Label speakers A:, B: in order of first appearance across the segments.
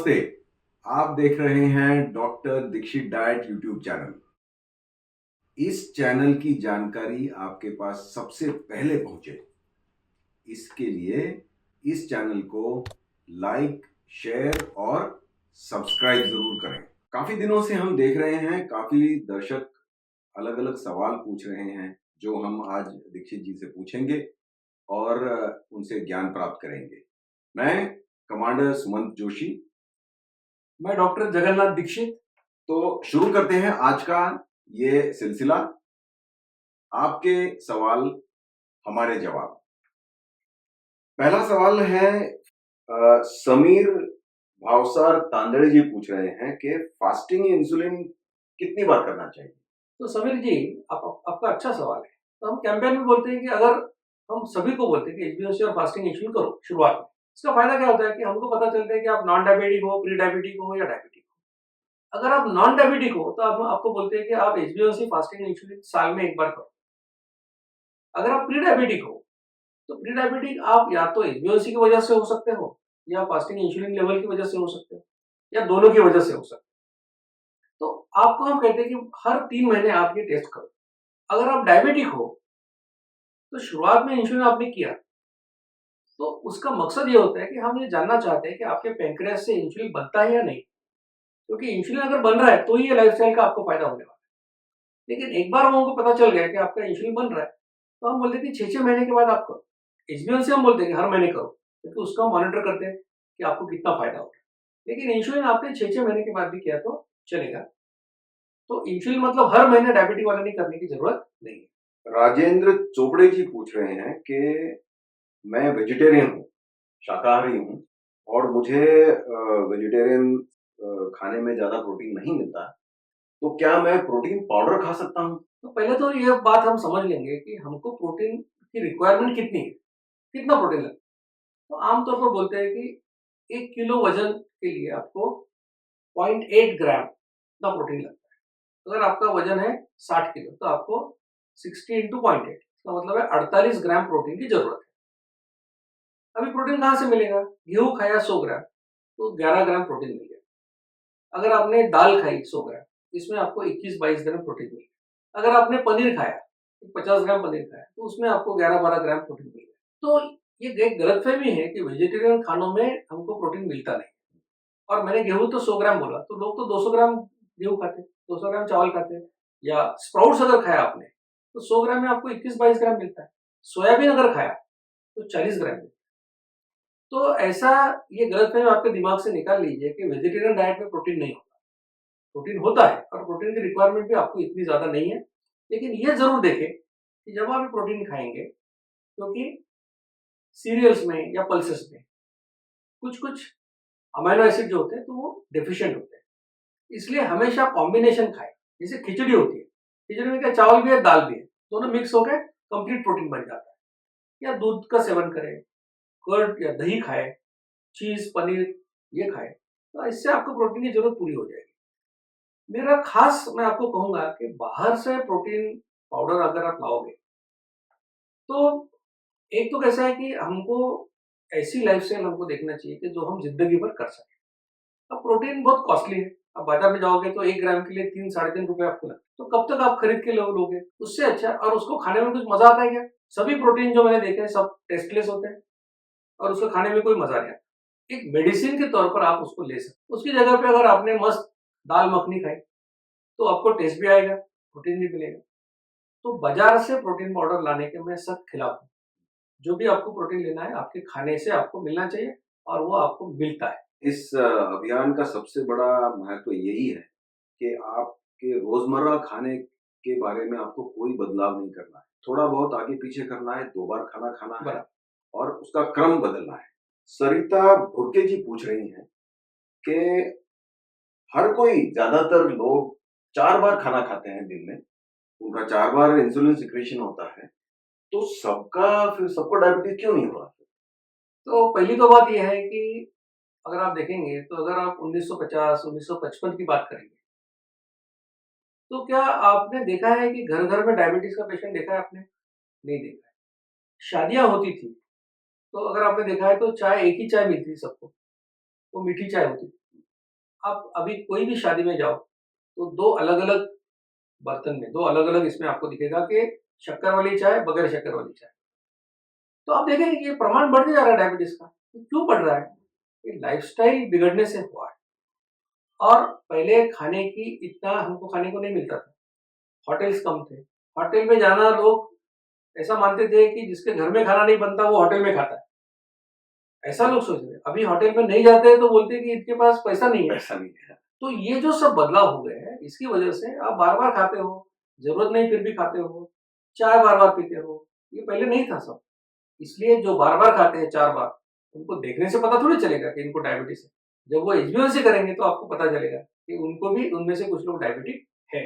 A: नमस्ते। आप देख रहे हैं doctor Dikshit diet YouTube channel. इस चैनल की जानकारी आपके पास सबसे पहले पहुंचे, इसके लिए इस चैनल को लाइक, शेयर और सब्सक्राइब जरूर करें। काफी दिनों से हम देख रहे हैं, काफी दर्शक अलग अलग सवाल पूछ रहे हैं, जो हम आज दीक्षित जी से पूछेंगे और उनसे ज्ञान प्राप्त करेंगे। मैं कमांडर सुमंत जोशी।
B: मैं डॉक्टर जगन्नाथ दीक्षित।
A: तो शुरू करते हैं आज का ये सिलसिला। आपके सवाल, हमारे जवाब। पहला सवाल है, समीर भावसार तांदड़े जी पूछ रहे हैं कि फास्टिंग इंसुलिन कितनी बार करना चाहिए।
B: तो समीर जी, आपका अच्छा सवाल है। तो हम कैंपेन में बोलते हैं कि अगर हम सभी को बोलते हैं कि एचबीओसी और फास्टिंग इंसुलिन करो शुरुआत में, इसका फायदा क्या होता है कि हमको पता चलता है कि आप नॉन डायबिटिक हो, प्री डायबिटिक हो या डायबिटिक हो। अगर आप नॉन डायबिटिक हो तो हम आपको बोलते हैं कि आप एचबीओसी फास्टिंग इंसुलिन साल में एक बार करो। अगर आप प्री डायबिटिक हो तो प्री डायबिटिक आप या तो एचबीओसी की वजह से हो सकते हो या फास्टिंग इंसुलिन लेवल की वजह से हो सकते हो या दोनों की वजह से हो सकते हो। तो आपको हम कहते हैं कि हर 3 महीने आप ये टेस्ट करो। अगर आप डायबिटिक हो तो शुरुआत में इंसुलिन आपने किया, तो उसका मकसद ये होता है कि हम ये जानना चाहते हैं कि आपके पैंक्रियास से इंसुलिन बनता है या नहीं। क्योंकि इंसुलिन अगर बन रहा है तो ही ये लाइफस्टाइल का आपको फायदा होने वाला है। लेकिन एक बार लोगों को पता चल गया कि आपका इंसुलिन बन रहा है, तो हम बोलते हैं कि 6-6 महीने के बाद आप करो। एचबीएल से हम बोलते हैं कि हर महीने करो, क्योंकि उसका हम मॉनिटर करते हैं कि आपको कितना फायदा हो रहा है। लेकिन इंसुलिन आपने 6-6 महीने के बाद भी किया तो चलेगा। तो इंसुलिन मतलब हर महीने डायबिटिक वाला नहीं करने की जरूरत नहीं है।
A: राजेंद्र चोपड़े जी पूछ रहे हैं कि मैं वेजिटेरियन हूँ, शाकाहारी हूँ, और मुझे वेजिटेरियन खाने में ज्यादा प्रोटीन नहीं मिलता, तो क्या मैं प्रोटीन पाउडर खा सकता हूँ।
B: तो पहले तो ये बात हम समझ लेंगे कि हमको प्रोटीन की रिक्वायरमेंट कितनी है, कितना प्रोटीन लगता है। तो आमतौर पर बोलते हैं कि 1 किलो वजन के लिए आपको 0.8 ग्राम का प्रोटीन लगता है। अगर आपका वजन है 60 किलो तो आपको 60 × 0.8, इसका मतलब है 48 ग्राम प्रोटीन की जरूरत है। अभी प्रोटीन कहाँ से मिलेगा? गेहूं खाया 100 ग्राम तो 11 ग्राम प्रोटीन मिल गया। अगर आपने दाल खाई 100 ग्राम, इसमें आपको 21-22 ग्राम प्रोटीन मिल गया। अगर आपने पनीर खाया, 50 ग्राम पनीर खाया, तो उसमें आपको 11-12 ग्राम प्रोटीन मिल गया। तो ये एक गलतफहमी है कि वेजिटेरियन खानों में हमको प्रोटीन मिलता नहीं। और मैंने गेहूं तो 100 ग्राम बोला, तो लोग तो 200 ग्राम गेहूं खाते, 200 ग्राम चावल खाते, या स्प्राउट्स अगर खाया आपने तो 100 ग्राम में आपको 21-22 ग्राम मिलता है। सोयाबीन अगर खाया तो 40 ग्राम मिलता है। तो ऐसा ये गलतफहमी आपके दिमाग से निकाल लीजिए कि वेजिटेरियन डाइट में प्रोटीन नहीं होता। प्रोटीन होता है और प्रोटीन की रिक्वायरमेंट भी आपको इतनी ज्यादा नहीं है। लेकिन ये जरूर देखें कि जब आप प्रोटीन खाएंगे, क्योंकि सीरियल्स में या पल्सेस में कुछ कुछ अमीनो एसिड जो होते हैं तो वो डेफिशिएंट होते हैं। इसलिए हमेशा कॉम्बिनेशन खाएं। जैसे खिचड़ी होती है, खिचड़ी में क्या चावल भी है, दाल भी है, दोनों मिक्स होकर कंप्लीट प्रोटीन बन जाता है। या दूध का सेवन करें, कर्ड या दही खाएं, चीज, पनीर ये खाएं, तो इससे आपको प्रोटीन की जरूरत पूरी हो जाएगी। मेरा खास मैं आपको कहूंगा कि बाहर से प्रोटीन पाउडर अगर आप लाओगे, तो एक तो कैसा है कि हमको ऐसी लाइफस्टाइल हमको देखना चाहिए कि जो हम जिंदगी भर कर सकें। अब प्रोटीन बहुत कॉस्टली है। अब बाजार में जाओगे तो 1 ग्राम के लिए 3-3.5 रुपए आपको लगते, तो कब तक आप खरीद के लोगे? उससे अच्छा, और उसको खाने में कुछ मजा आता है क्या? सभी प्रोटीन जो मैंने देखे हैं सब टेस्टलेस होते हैं और उसको खाने में कोई मजा नहीं आता। एक मेडिसिन के तौर पर आप उसको ले सकते। उसकी जगह पे अगर आपने मस्त दाल मखनी खाई तो आपको टेस्ट भी आएगा, प्रोटीन भी मिलेगा। तो बाजार से प्रोटीन पाउडर लाने के मैं सख्त खिलाफ हूँ। जो भी आपको प्रोटीन लेना है आपके खाने से आपको मिलना चाहिए, और वो आपको मिलता है।
A: इस अभियान का सबसे बड़ा महत्व यही है कि आपके रोजमर्रा खाने के बारे में आपको कोई बदलाव नहीं करना है। थोड़ा बहुत आगे पीछे करना है, 2 बार खाना खाना है और उसका क्रम बदलना है। सरिता भुरके जी पूछ रही हैं कि हर कोई, ज्यादातर लोग 4 बार खाना खाते हैं दिन में, उनका 4 बार इंसुलिन सिक्रेशन होता है, तो फिर सबको डायबिटीज क्यों नहीं हो रहा?
B: तो पहली तो बात यह है कि अगर आप देखेंगे तो अगर आप 1950 1955 की बात करेंगे, तो क्या आपने देखा है कि घर घर में डायबिटीज का पेशेंट देखा है आपने? नहीं देखा है। शादियां होती थी तो अगर आपने देखा है तो चाय, एक ही चाय मिलती थी सबको, वो मीठी चाय होती थी। आप अभी कोई भी शादी में जाओ तो दो अलग अलग बर्तन में, दो अलग अलग इसमें आपको दिखेगा कि शक्कर वाली चाय, बगैर शक्कर वाली चाय। तो आप देखेंगे कि ये प्रमाण बढ़ते जा रहा है डायबिटीज का। तो क्यों बढ़ रहा है? ये लाइफस्टाइल बिगड़ने से हुआ है। और पहले खाने की इतना हमको खाने को नहीं मिलता था, होटल्स कम थे। होटल में जाना लोग ऐसा मानते थे कि जिसके घर में खाना नहीं बनता वो होटल में खाता है, ऐसा लोग सोच रहे हैं। अभी होटल में नहीं जाते हैं तो बोलते हैं कि इनके पास पैसा नहीं है।
A: ऐसा नहीं है।
B: तो ये जो सब बदलाव हो गए हैं, इसकी वजह से आप बार बार खाते हो, जरूरत नहीं फिर भी खाते हो, चाय बार बार पीते हो। ये पहले नहीं था सब। इसलिए जो बार बार खाते हैं 4 बार, उनको देखने से पता थोड़ी चलेगा कि इनको डायबिटीज है। जब वो एचबीएलसी करेंगे तो आपको पता चलेगा कि उनको भी उनमें से कुछ लोग डायबिटिक है।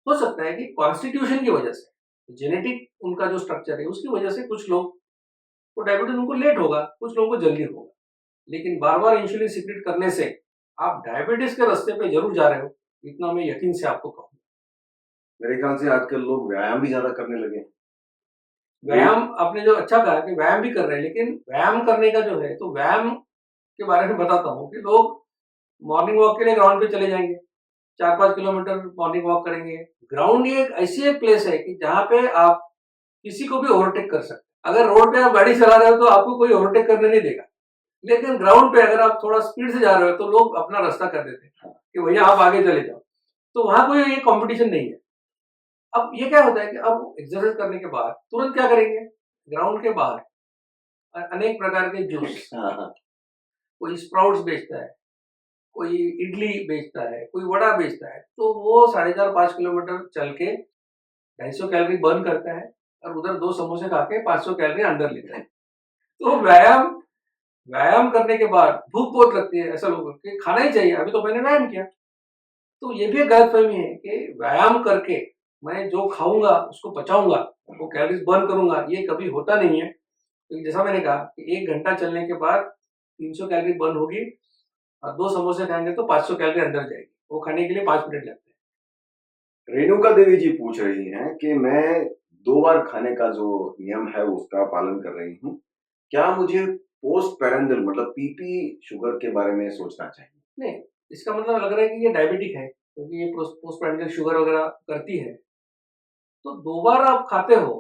B: हो सकता है कि कॉन्स्टिट्यूशन की वजह से, जेनेटिक उनका जो स्ट्रक्चर है उसकी वजह से कुछ लोग को डायबिटीज उनको लेट होगा, कुछ लोगों को जल्दी होगा। लेकिन बार बार इंसुलिन सिक्रेट करने से आप डायबिटीज के रास्ते पे जरूर जा रहे हो, इतना मैं यकीन से आपको कहूँ।
A: मेरे ख्याल से आजकल लोग व्यायाम भी ज्यादा करने लगे हैं।
B: व्यायाम आपने जो अच्छा कहा कि व्यायाम भी कर रहे हैं, लेकिन व्यायाम करने का जो है, तो व्यायाम के बारे में बताता हूँ कि लोग मॉर्निंग वॉक के लिए ग्राउंड पे चले जाएंगे, 4-5 किलोमीटर मॉर्निंग वॉक करेंगे। ग्राउंड ये एक ऐसी एक प्लेस है कि जहाँ पे आप किसी को भी ओवरटेक कर सकते हैं। अगर रोड पे आप गाड़ी चला रहे हो तो आपको कोई ओवरटेक करने नहीं देगा, लेकिन ग्राउंड पे अगर आप थोड़ा स्पीड से जा रहे हो तो लोग अपना रास्ता कर देते हैं कि भैया आप आगे चले जाओ। तो वहां कोई ये कंपटीशन नहीं है। अब ये क्या होता है कि अब एक्सरसाइज करने के बाद तुरंत क्या करेंगे, ग्राउंड के बाहर अनेक प्रकार के जूस,
A: हाँ हाँ।
B: कोई स्प्राउट्स बेचता है, कोई इडली बेचता है, कोई वड़ा बेचता है। तो वो 4.5-5 किलोमीटर चल के 250 कैलोरी बर्न करता है और उधर 2 समोसे खा के 500 कैलोरी अंदर लेता है। तो व्यायाम व्यायाम करने के बाद भूख बहुत लगती है, ऐसा लोगों को खाना ही चाहिए, अभी तो मैंने व्यायाम किया। तो ये भी एक गलतफहमी है कि व्यायाम करके मैं जो खाऊंगा उसको पचाऊंगा, वो कैलोरीज बर्न करूंगा, ये कभी होता नहीं है। तो जैसा मैंने कहा कि 1 घंटा चलने के बाद 300 कैलोरी बर्न होगी और 2 समोसे खाएंगे तो 500 कैलोरी अंदर जाएगी। वो खाने के लिए 5 मिनट लगते हैं।
A: रेणुका देवी जी पूछ रही हैं कि मैं 2 बार खाने का जो नियम है उसका पालन कर रही हूँ। क्या मुझे पोस्ट पैरेंटल मतलब पीपी शुगर के बारे में सोचना चाहिए?
B: नहीं, इसका मतलब लग रहा है कि ये डायबिटिक है, क्योंकि ये पोस्ट शुगर वगैरह करती है। तो 2 बार आप खाते हो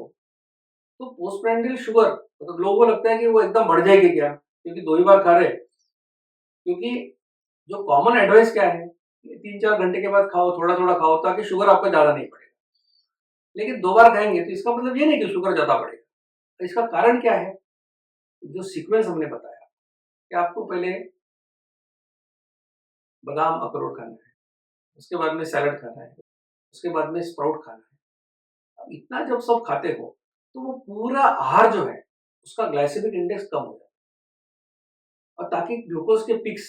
B: तो पोस्टप्रेंडियल शुगर, मतलब लोगों को लगता है कि वो एकदम बढ़ जाएगी क्या, क्योंकि 2 ही बार खा रहे हैं। क्योंकि जो कॉमन एडवाइस क्या है कि 3-4 घंटे के बाद खाओ, थोड़ा थोड़ा खाओ, ताकि शुगर आपका ज्यादा नहीं बढ़ेगा। लेकिन 2 बार खाएंगे तो इसका मतलब ये नहीं कि शुगर ज्यादा बढ़ेगा। तो इसका कारण क्या है? जो सीक्वेंस हमने बताया कि आपको पहले बादाम अखरोट खाना है, उसके बाद में सैलड खाना है, उसके बाद में स्प्राउट खाना है। अब इतना जब सब खाते हो तो वो पूरा आहार जो है उसका ग्लाइसेमिक इंडेक्स कम हो जाता है, और ताकि ग्लूकोज के पिक्स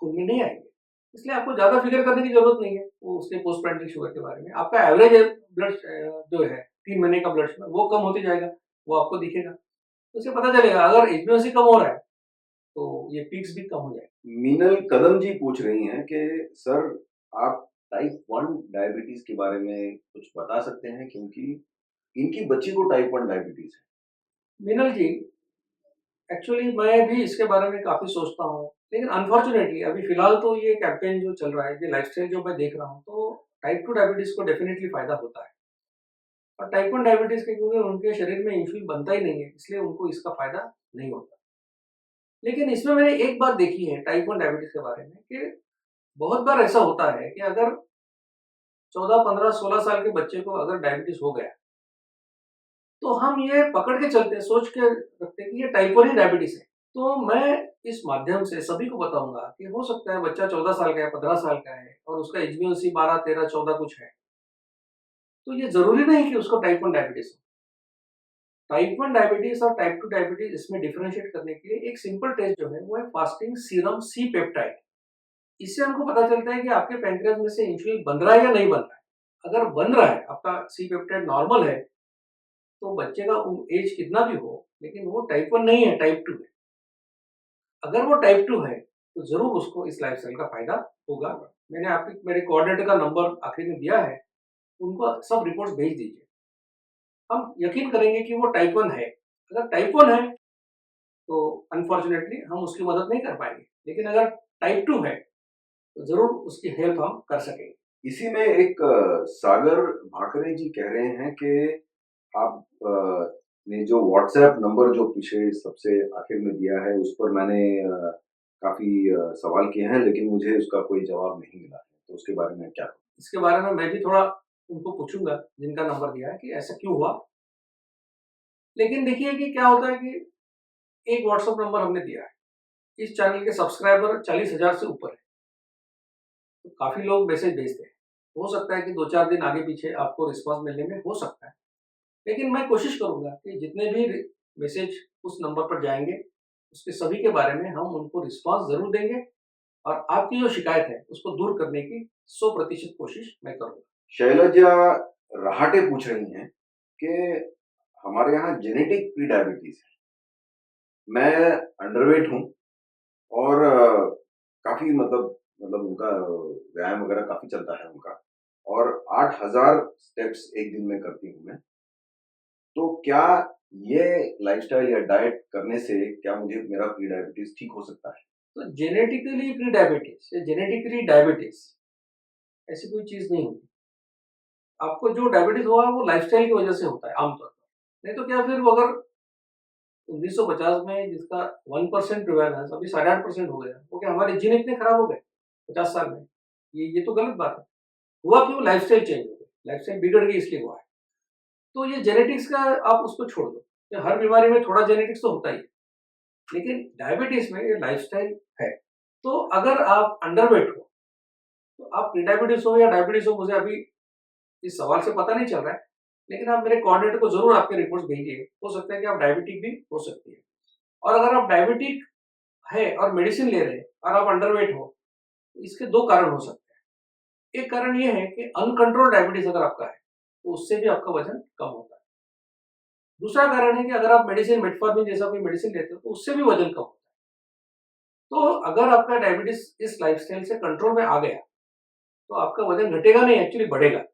B: खून में नहीं आएंगे। इसलिए आपको ज्यादा फिक्र करने की जरूरत नहीं है वो उसके पोस्ट पैरेंटल शुगर के बारे में। आपका एवरेज ब्लड जो है 3 महीने का ब्लड शुगर वो कम होते जाएगा, वो आपको दिखेगा। तो उससे पता चलेगा अगर एचबीएलसी कम हो रहा है तो ये पीक्स भी कम हो जाएगा।
A: मीनल कदम जी पूछ रही हैं कि सर आप टाइप 1 डायबिटीज के बारे में कुछ बता सकते हैं क्योंकि इनकी बच्ची को टाइप 1 डायबिटीज है।
B: मीनल जी, एक्चुअली मैं भी इसके बारे में काफी सोचता हूँ, लेकिन अनफॉर्चुनेटली अभी फिलहाल तो ये कैंपेन जो चल रहा है, ये लाइफस्टाइल जो मैं देख रहा हूँ, तो टाइप 2 डायबिटीज को डेफिनेटली फायदा होता है। और टाइप 1 डायबिटीज के क्योंकि उनके शरीर में इंसुलिन बनता ही नहीं है, इसलिए उनको इसका फायदा नहीं होता। लेकिन इसमें मैंने एक बात देखी है टाइप 1 डायबिटीज के बारे में कि बहुत बार ऐसा होता है कि अगर 14, 15, 16 साल के बच्चे को अगर डायबिटीज हो गया तो हम ये पकड़ के चलते हैं, सोच के रखते हैं कि ये टाइप 1 ही डायबिटीज है। तो मैं इस माध्यम से सभी को बताऊंगा कि हो सकता है बच्चा 14 साल का है, 15 साल का है और उसका एचबीएलसी 12, 13, 14 कुछ है, तो ये जरूरी नहीं कि उसको टाइप 1 डायबिटीज हो। टाइप 1 डायबिटीज और टाइप 2 डायबिटीज इसमें डिफरेंशिएट करने के लिए एक सिंपल टेस्ट जो है वो है फास्टिंग सीरम सी पेप्टाइड। इससे हमको पता चलता है कि आपके पैंक्रियाज में से इंसुलिन बन रहा है या नहीं बन रहा है। अगर बन रहा है, आपका सी पेप्टाइड नॉर्मल है, तो बच्चे का एज कितना भी हो लेकिन वो टाइप 1 नहीं है, टाइप 2 है। अगर वो टाइप 2 है तो जरूर उसको इस लाइफस्टाइल का फायदा होगा। मैंने आपके मेरे कोऑर्डिनेटर का नंबर आखिरी में दिया है, उनको सब रिपोर्ट्स भेज दीजिए। हम यकीन करेंगे कि वो टाइप 1 है। अगर टाइप 1 है तो अनफॉर्चुनेटली हम उसकी मदद नहीं कर पाएंगे, लेकिन अगर टाइप 2 है तो जरूर उसकी हेल्प हम कर सकेंगे।
A: इसी में एक सागर भाकरे जी कह रहे हैं कि आप ने जो व्हाट्सएप नंबर जो पीछे सबसे आखिर में दिया है उस पर मैंने काफी सवाल किए हैं, लेकिन मुझे उसका कोई जवाब नहीं मिला है, तो उसके बारे में क्या?
B: इसके बारे में मैं भी थोड़ा उनको पूछूंगा जिनका नंबर दिया है कि ऐसा क्यों हुआ। लेकिन देखिए कि क्या होता है कि एक व्हाट्सएप नंबर हमने दिया है, इस चैनल के सब्सक्राइबर 40,000 से ऊपर है, तो काफी लोग मैसेज भेजते हैं। हो सकता है कि 2-4 दिन आगे पीछे आपको रिस्पांस मिलने में हो सकता है, लेकिन मैं कोशिश करूंगा कि जितने भी मैसेज उस नंबर पर जाएंगे उसके सभी के बारे में हम उनको रिस्पांस जरूर देंगे और आपकी जो शिकायत है उसको दूर करने की 100% कोशिश मैं करूंगा।
A: शैलजा राहटे पूछ रही हैं कि हमारे यहाँ जेनेटिक प्री डायबिटीज है, मैं अंडरवेट हूँ और काफी मतलब उनका व्यायाम वगैरह काफी चलता है उनका, और 8,000 स्टेप्स एक दिन में करती हूँ मैं। तो क्या ये लाइफस्टाइल या डाइट करने से क्या मुझे मेरा प्री डायबिटीज ठीक हो सकता है?
B: तो जेनेटिकली प्री डायबिटीज या जेनेटिकली डायबिटीज ऐसी कोई चीज नहीं होती। आपको जो डायबिटीज हुआ है वो लाइफस्टाइल की वजह से होता है आमतौर पर। नहीं तो क्या फिर वो अगर 1950 में जिसका 1% प्रिवेलेंस अभी 8.5% हो गया, वो क्या हमारे जीन इतने खराब हो गए 50 साल में? ये तो गलत बात है। हुआ क्यों? लाइफस्टाइल चेंज हो गई, लाइफस्टाइल बिगड़ गई इसलिए हुआ है। तो ये जेनेटिक्स का आप उसको छोड़ दो, ये हर बीमारी में थोड़ा जेनेटिक्स तो होता ही है, लेकिन डायबिटीज में ये लाइफस्टाइल है। तो अगर आप अंडरवेट हो, तो आप प्री डायबिटीज हो या डायबिटीज हो, मुझे अभी इस सवाल से पता नहीं चल रहा है, लेकिन आप मेरे कोऑर्डिनेटर को जरूर आपके रिपोर्ट्स भेजिए। हो सकता है कि आप डायबिटिक भी हो सकती है। और अगर आप डायबिटिक है और मेडिसिन ले रहे हैं और आप अंडरवेट हो, तो इसके 2 कारण हो सकते हैं। एक कारण ये है कि अनकंट्रोल्ड डायबिटीज अगर आपका है, तो उससे भी आपका वजन कम होता है। दूसरा कारण है कि अगर आप मेडिसिन मेटफॉर्मिन जैसा कोई मेडिसिन लेते हो, तो उससे भी वजन कम होता है। तो अगर आपका डायबिटीज इस लाइफस्टाइल से कंट्रोल में आ गया, तो आपका वजन घटेगा नहीं, एक्चुअली बढ़ेगा।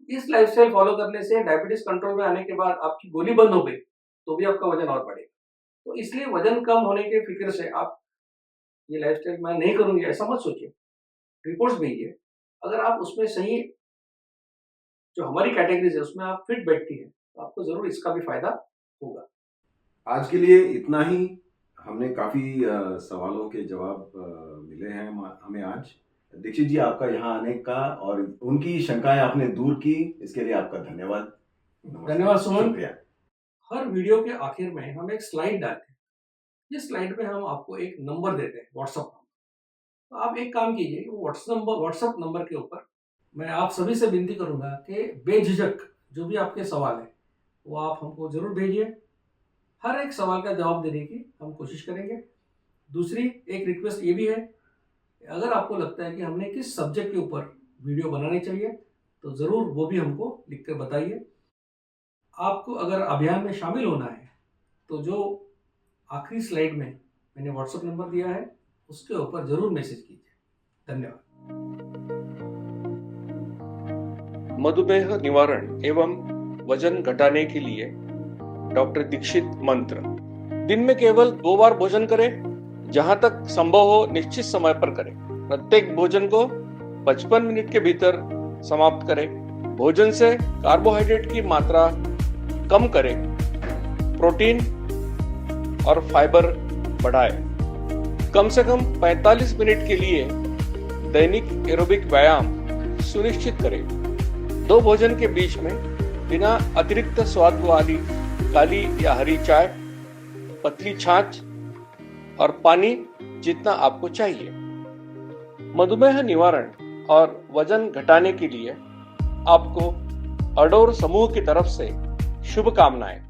B: इस लाइफस्टाइल फॉलो करने से डायबिटीज कंट्रोल में आने के बाद आपकी गोली बंद हो गई, तो भी आपका वजन और बढ़ेगा। तो इसलिए वजन कम होने के फिक्र से आप ये लाइफस्टाइल मैं नहीं करूंगी ऐसा मत सोचिए। रिपोर्ट्स भेजिए। अगर आप उसमें सही जो हमारी कैटेगरीज है उसमें आप फिट बैठती है, तो आपको जरूर इसका भी फायदा होगा।
A: आज के लिए इतना ही। हमने काफी सवालों के जवाब मिले हैं हमें आज। दीक्षित जी, आपका यहाँ आने का और उनकी शंकाएं आपने दूर की, इसके लिए आपका धन्यवाद।
B: धन्यवाद सुमन।
A: शुक्रिया।
B: हर वीडियो के आखिर में हम एक स्लाइड डालते हैं। इस स्लाइड में हम आपको एक नंबर देते हैं, व्हाट्सएप नंबर। तो आप एक काम कीजिए, व्हाट्सएप नंबर के ऊपर मैं आप सभी से विनती करूंगा कि बेझिझक जो भी आपके सवाल है वो आप हमको जरूर भेजिए। हर एक सवाल का जवाब देने की हम कोशिश करेंगे। दूसरी एक रिक्वेस्ट ये भी है, अगर आपको लगता है कि हमने किस सब्जेक्ट के ऊपर वीडियो बनानी चाहिए, तो ज़रूर वो भी हमको लिख कर बताइए। आपको अगर अभियान में शामिल होना है, तो जो आखिरी स्लाइड में मैंने व्हाट्सएप नंबर दिया है उसके ऊपर ज़रूर मैसेज कीजिए। धन्यवाद।
C: मधुमेह निवारण एवं वजन घटाने के लिए डॉक्टर दीक्षित मंत्र। दिन में केवल 2 बार भोजन करें, जहां तक संभव हो निश्चित समय पर करें। प्रत्येक भोजन को 55 मिनट के भीतर समाप्त करें। भोजन से कार्बोहाइड्रेट की मात्रा कम करें। प्रोटीन और फाइबर बढ़ाएं। कम से कम 45 मिनट के लिए दैनिक एरोबिक व्यायाम सुनिश्चित करें। 2 भोजन के बीच में बिना अतिरिक्त स्वाद वाली काली या हरी चाय, पतली छाछ और पानी जितना आपको चाहिए। मधुमेह निवारण और वजन घटाने के लिए आपको अडोर समूह की तरफ से शुभकामनाएं।